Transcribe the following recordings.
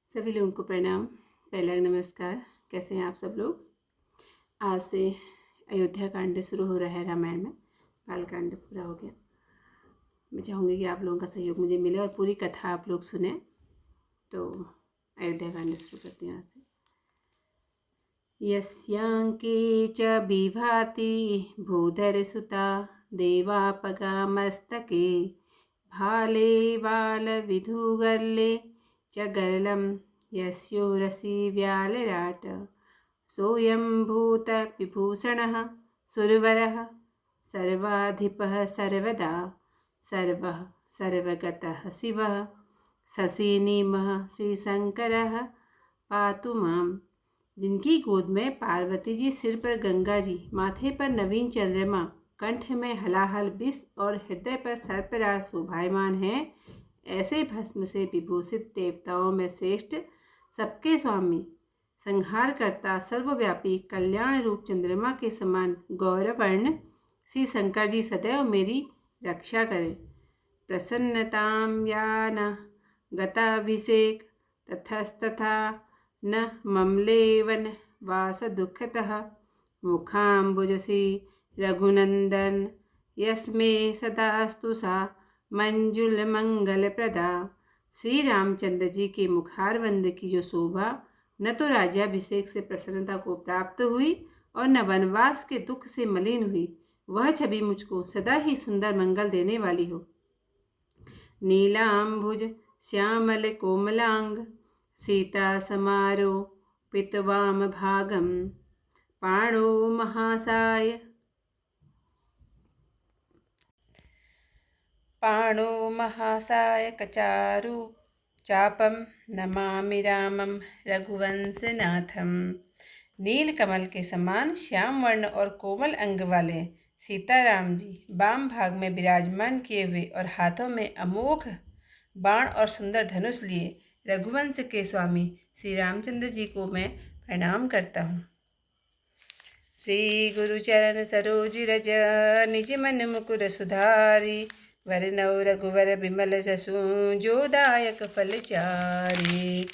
सभी लोगों को प्रणाम। पहला नमस्कार। कैसे हैं आप सब लोग। आज से अयोध्या कांड शुरू हो रहा है। रामायण में बाल कांड पूरा हो गया। मैं चाहूँगी कि आप लोगों का सहयोग मुझे मिले और पूरी कथा आप लोग सुने। तो अयोध्या कांड शुरू करती हूँ आज से। यस्यांके च विभाति भूधरसुता देवापगामस्तके भाले बालविधुगर्ले च गर्लं यस्योरसि व्यालराट सोऽयं भूतविभूषणः सुरवरः सर्वाधिपः सर्वदा सर्वः सर्वगतः शिवः शशिनीमः श्रीशंकरः पातु माम्। जिनकी गोद में पार्वती जी, सिर पर गंगा जी, माथे पर नवीन चंद्रमा, कंठ में हलाहल विष और हृदय पर सर्पराज शोभायमान है, ऐसे भस्म से विभूषित देवताओं में श्रेष्ठ, सबके स्वामी, संहारकर्ता, सर्वव्यापी, कल्याण रूप चंद्रमा के समान गौरवर्ण श्री शंकर जी सदैव मेरी रक्षा करें। प्रसन्नतां यान गताभिषेक तथस्तथा न ममलेवन वास दुःखतः मुखाम्बुजसी रघुनंदन यस्मे सदास्तु सा मंजुल मंगल प्रदा। श्री रामचंद्र जी के मुखारवंद की जो शोभा न तो राज्याभिषेक से प्रसन्नता को प्राप्त हुई और न वनवास के दुख से मलिन हुई, वह छवि मुझको सदा ही सुंदर मंगल देने वाली हो। नीलाम्भुज श्यामल कोमलांग सीता समारो पितवाम भागम पाणो महासाय कचारु चापम नमामि रामम रघुवंशनाथम। नीलकमल के समान श्याम वर्ण और कोमल अंग वाले सीताराम जी वाम भाग में विराजमान किए हुए और हाथों में अमोघ बाण और सुंदर धनुष लिए रघुवंश के स्वामी श्री रामचंद्र जी को मैं प्रणाम करता हूँ। श्री गुरु चरण सरोज रज निज मन मुकुर सुधारी वरनौ रघुवर बिमल जसु जो दायक फल चारि।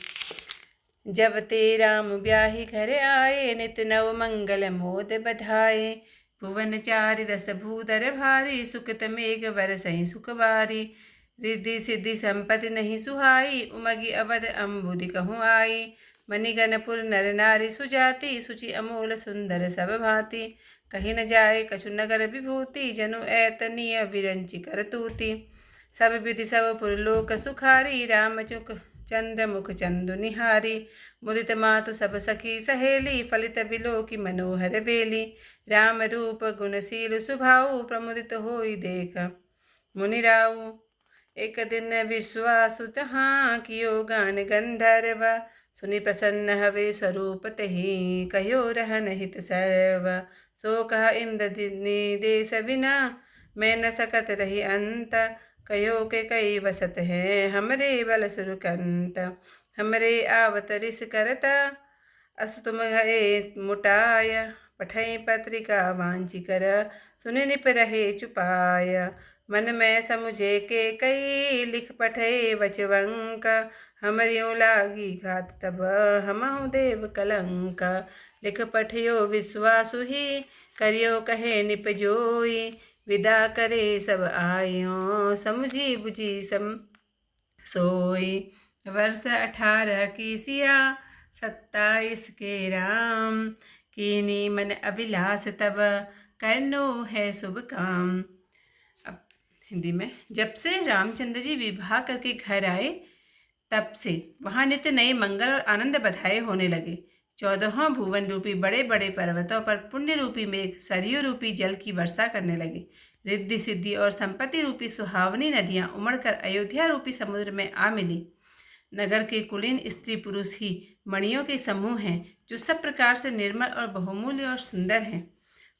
जब ते राम ब्याहि घर आए नित नव मंगल मोद बधाए। भुवन चारि दस भूधर भारी सुकृत मेघ बरसहि सुख बारी। रिद्धि सिद्धि संपत्ति नहीं सुहाई उमगी अवध अम्बुदि कहूँ आई। मणिगणपुर नर नारी सुजाति सुचि अमोल सुंदर सब भांति। कहीं न जाए कछु नगर विभूति जनु ऐतनीय विरंचि करतूति। सब विधि सब पुरलोक सुखारी राम चुक चंद्र मुख चंदु निहारी। मुदित मातु सब सखी सहेली फलित विलोकी मनोहर बेली। राम रूप गुणशील सुभाऊ प्रमुदित होई देख मुनिराऊ। एक दिन विश्वासु तहाँ कियो गान गंधर्व सुनि प्रसन्न हवे स्वरूप तहि कहो रहन हित सर्व। सो कह इंद्र देश बिना मैं न सकत रही अंत। कहो के कई वसत है हमरे बल सुरकंत। हमरे आवत रिस करता अस तुम गए मुटाय। पठई पत्रिका वांची कर सुनि निप रहे चुपाय। मन में समुझे के कई लिख पठे वचवंक। हमरियों लागी घात तब हमहु देव कलंक। लिख पठियो विश्वासु ही करियो कहे निप जोई। विदा करे सब आयो समुझी बुझी सम सोई। वर्ष 18 की सिया 27 के राम। कीनी मन अभिलाष तब करनो है शुभ काम। अब हिंदी में। जब से रामचंद्र जी विवाह करके घर आए तब से वहाँ नित्य नए मंगल और आनंद बधाई होने लगे। 14 भुवन रूपी बड़े बड़े पर्वतों पर पुण्य रूपी मेघ सरयू रूपी जल की वर्षा करने लगे। रिद्धि सिद्धि और संपत्ति रूपी सुहावनी नदियां उमड़कर अयोध्या रूपी समुद्र में आ मिली। नगर के कुलीन स्त्री पुरुष ही मणियों के समूह हैं जो सब प्रकार से निर्मल और बहुमूल्य और सुंदर हैं।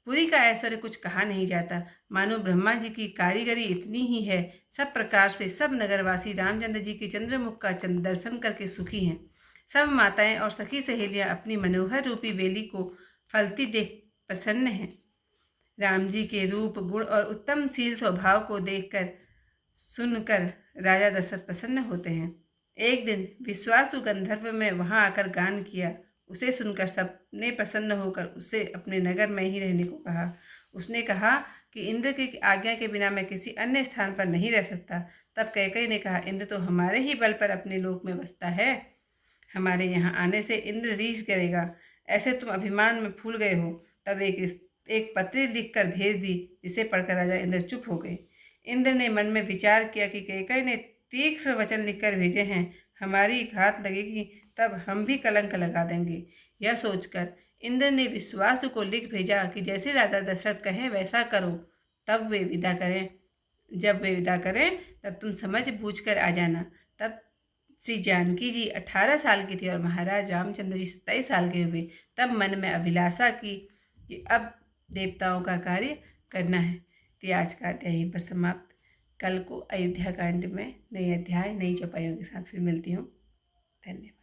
पुरी का ऐश्वर्य कुछ कहा नहीं जाता। मानो ब्रह्मा जी की कारीगरी इतनी ही है। सब प्रकार से सब नगरवासी रामचंद्र जी के चंद्रमुख का दर्शन करके सुखी हैं। सब माताएं और सखी सहेलियां अपनी मनोहर रूपी वेली को फलती देख प्रसन्न हैं। राम जी के रूप गुण और उत्तम शील स्वभाव को देखकर सुनकर राजा दशरथ प्रसन्न होते हैं। एक दिन विश्वासु गंधर्व में वहां आकर गान किया। उसे सुनकर सबने प्रसन्न होकर उससे अपने नगर में ही रहने को कहा। उसने कहा कि इंद्र की आज्ञा के बिना मैं किसी अन्य स्थान पर नहीं रह सकता। तब कैकई ने कहा, इंद्र तो हमारे ही बल पर अपने लोक में बसता है, हमारे यहाँ आने से इंद्र रीस करेगा। ऐसे तुम अभिमान में फूल गए हो। तब एक पत्री लिखकर भेज दी, जिसे पढ़कर राजा इंद्र चुप हो गए। इंद्र ने मन में विचार किया कि कैकई ने तीक्ष्ण वचन लिखकर भेजे हैं, हमारी घात लगेगी तब हम भी कलंक लगा देंगे। यह सोचकर इंद्र ने विश्वासु को लिख भेजा कि जैसे राजा दशरथ कहें वैसा करो। तब वे विदा करें जब वे विदा करें तब तुम समझ बूझ कर आ जाना। तब श्री जानकी जी 18 साल की थी और महाराज रामचंद्र जी 27 साल के हुए। तब मन में अभिलाषा की कि अब देवताओं का कार्य करना है। तो आज का अध्याय यहीं पर समाप्त। कल को अयोध्या कांड में नए अध्याय नई चौपाइयों के साथ फिर मिलती हूँ। धन्यवाद।